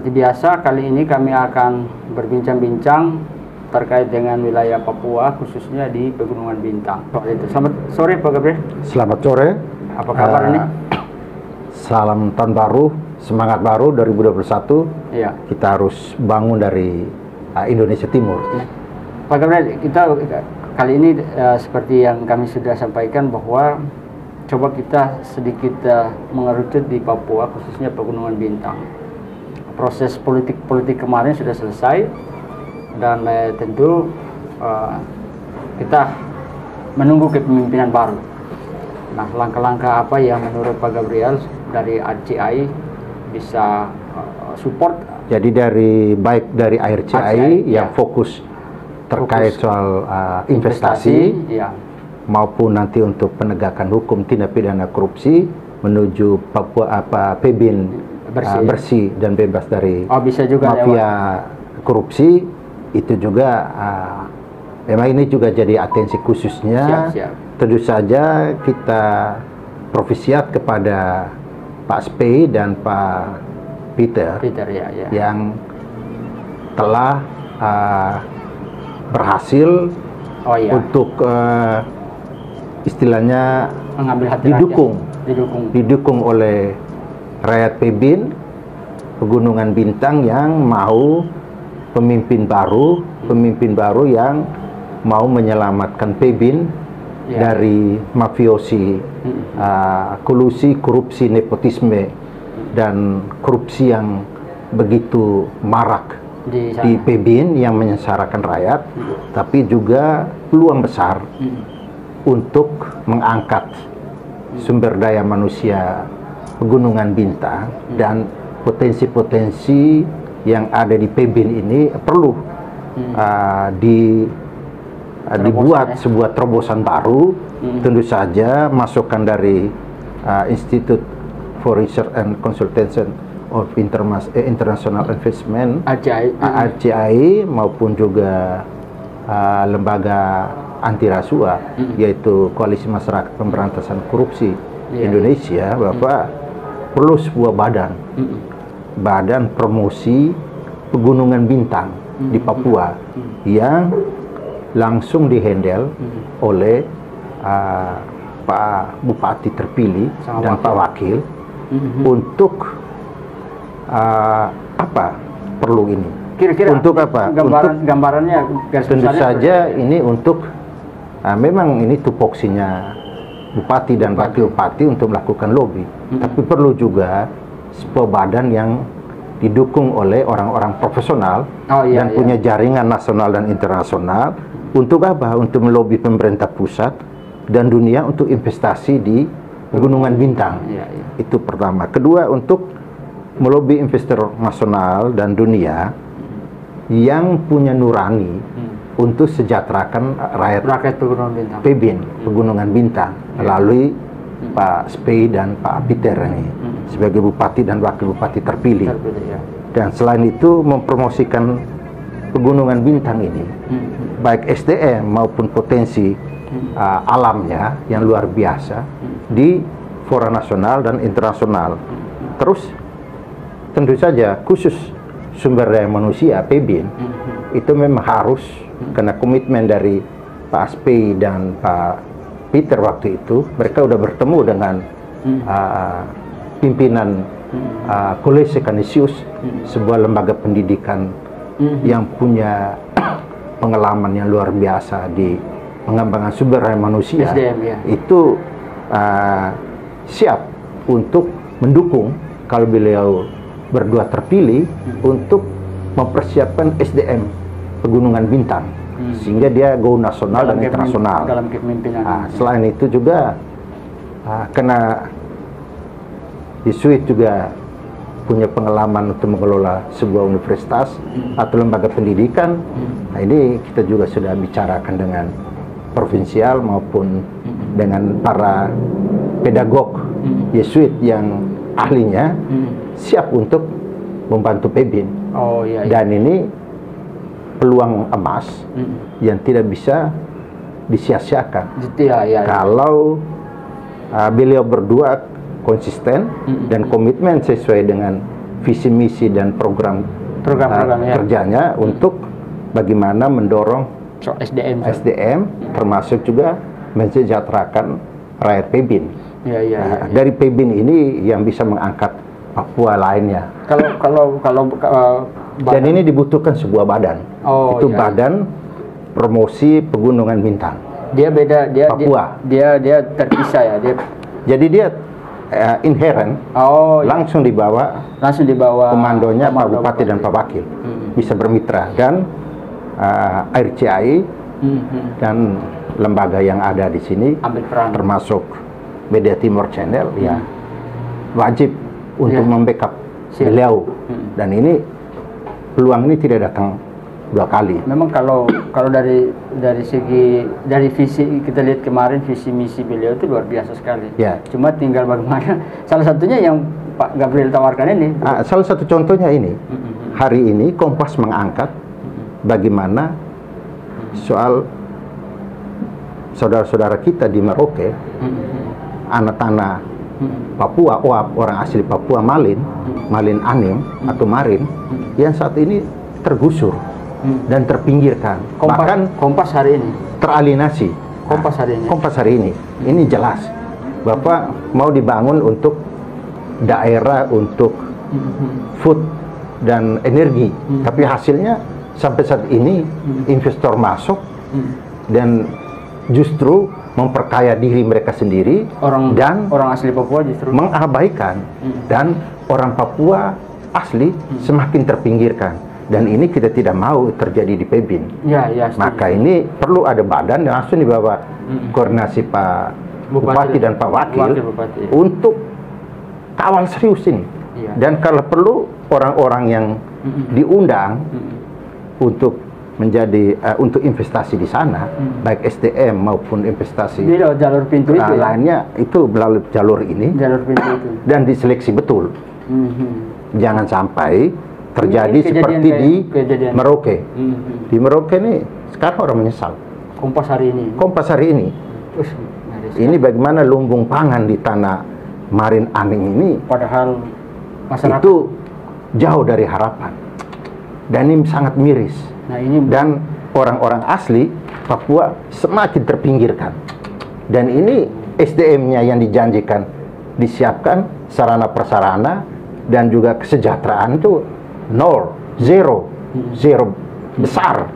Seperti biasa, kali ini kami akan berbincang-bincang terkait dengan wilayah Papua, khususnya di Pegunungan Bintang. Selamat sore Pak Gabriel. Selamat sore. Apa kabar ini? Salam tahun baru, semangat baru 2021. Iya. Kita harus bangun dari Indonesia Timur. Pak Gabriel, kita kali ini seperti yang kami sudah sampaikan bahwa coba kita sedikit mengerucut di Papua, khususnya Pegunungan Bintang. Proses politik kemarin sudah selesai dan tentu kita menunggu kepemimpinan baru. Nah, langkah-langkah apa yang menurut Pak Gabriel dari RCI bisa support? Jadi baik dari RCI yang fokus terkait soal investasi, ya, maupun nanti untuk penegakan hukum tindak pidana korupsi menuju Papua PBIN bersih dan bebas dari bisa juga mafia korupsi. Itu juga memang ini juga jadi atensi khususnya. Tentu saja kita profisiat kepada Pak Spey dan Pak Peter yang telah berhasil untuk istilahnya mengambil hati didukung oleh rakyat PBIN Pegunungan Bintang yang mau pemimpin baru yang mau menyelamatkan PBIN dari mafiosi, kolusi, korupsi, nepotisme dan korupsi yang begitu marak di PBIN yang menyengsarakan rakyat, tapi juga peluang besar untuk mengangkat sumber daya manusia Pegunungan Bintang dan potensi-potensi yang ada di PBIN ini perlu dibuat sebuah terobosan baru. Tentu saja masukan dari Institute for Research and Consultation of International Investment RCI maupun juga lembaga anti rasuah yaitu Koalisi Masyarakat Pemberantasan Korupsi Indonesia, Bapak perlu sebuah badan promosi Pegunungan Bintang di Papua yang langsung dihandle oleh Pak Bupati terpilih dan Pak Wakil untuk apa perlu ini? Kira-kira untuk apa? Gambarannya tentu saja ini untuk memang ini tupoksinya Bupati dan Wakil Bupati untuk melakukan lobby, tapi perlu juga sebuah badan yang didukung oleh orang-orang profesional dan punya jaringan nasional dan internasional. Untuk apa? Untuk melobi pemerintah pusat dan dunia untuk investasi di Pegunungan Bintang. Itu pertama. Kedua, untuk melobi investor nasional dan dunia yang punya nurani untuk sejahterakan rakyat PBIN Pegunungan Bintang melalui Pak Spey dan Pak Peter ini sebagai bupati dan wakil bupati terpilih. Dan selain itu mempromosikan Pegunungan Bintang ini baik SDM maupun potensi alamnya yang luar biasa di fora nasional dan internasional. Terus tentu saja khusus sumber daya manusia PBIN itu memang harus, karena komitmen dari Pak Spey dan Pak Peter waktu itu, mereka sudah bertemu dengan pimpinan Kolese Canisius, sebuah lembaga pendidikan yang punya pengalaman yang luar biasa di pengembangan sumber daya manusia. Itu siap untuk mendukung kalau beliau berdua terpilih untuk mempersiapkan SDM Pegunungan Bintang sehingga dia go nasional dan internasional dalam kepemimpinan. Selain itu juga karena Yesuit juga punya pengalaman untuk mengelola sebuah universitas atau lembaga pendidikan. Nah, ini kita juga sudah bicarakan dengan provinsial maupun dengan para pedagog Yesuit yang ahlinya siap untuk membantu PBIN. Dan ini peluang emas yang tidak bisa disia-siakan kalau beliau berdua konsisten dan komitmen sesuai dengan visi misi dan program ya. kerjanya untuk bagaimana mendorong SDM termasuk juga mensejahterakan rakyat Pebin. Ya. Dari Pebin ini yang bisa mengangkat Papua lainnya. Kalau Dan ini dibutuhkan sebuah badan. Itu badan promosi pegunungan bintang. Dia beda, Papua. Dia terpisah ya. Jadi dia inherent, langsung dibawa komandonya Pak Bupati dan Pak Wakil. Bisa bermitra dan RCI dan lembaga yang ada di sini ambil peran, termasuk Media Timur Channel ya wajib untuk membackup beliau. Dan ini peluang ini tidak datang dua kali. Memang kalau dari visi kita lihat kemarin, visi misi beliau itu luar biasa sekali. Ya. Cuma tinggal bagaimana. Salah satunya yang Pak Gabriel tawarkan ini. Salah satu contohnya ini. Hari ini Kompas mengangkat bagaimana soal saudara-saudara kita di Merauke, anak tanah Papua, orang asli Papua, Malin Anim atau Marin, yang saat ini tergusur dan terpinggirkan. Bahkan Kompas hari ini teralienasi. Kompas hari ini. Ini jelas Bapak mau dibangun untuk daerah, untuk food dan energi, tapi hasilnya sampai saat ini investor masuk dan justru memperkaya diri mereka sendiri, dan orang asli Papua justru mengabaikan dan orang Papua asli semakin terpinggirkan. Dan ini kita tidak mau terjadi di Pebin. Maka ini perlu ada badan yang langsung di bawah koordinasi Pak Bupati dan Pak Wakil untuk kawal serius ini. Dan kalau perlu orang-orang yang diundang untuk menjadi untuk investasi di sana, baik SDM maupun investasi jalur pintu itu lainnya itu melalui jalur ini, dan diseleksi betul. Jangan sampai terjadi seperti di Merauke. Di Merauke ini sekarang orang menyesal. Kompas hari ini. Ini bagaimana lumbung pangan di tanah Marin Aning ini, padahal masyarakat itu jauh dari harapan. Dan ini sangat miris. Dan orang-orang asli Papua semakin terpinggirkan. Dan ini SDM-nya yang dijanjikan disiapkan, sarana prasarana dan juga kesejahteraan itu zero besar.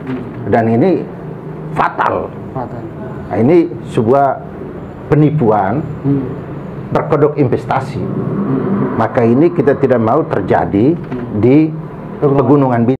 Dan ini fatal. Nah, ini sebuah penipuan berkedok investasi. Maka ini kita tidak mau terjadi di Pegunungan Bintang.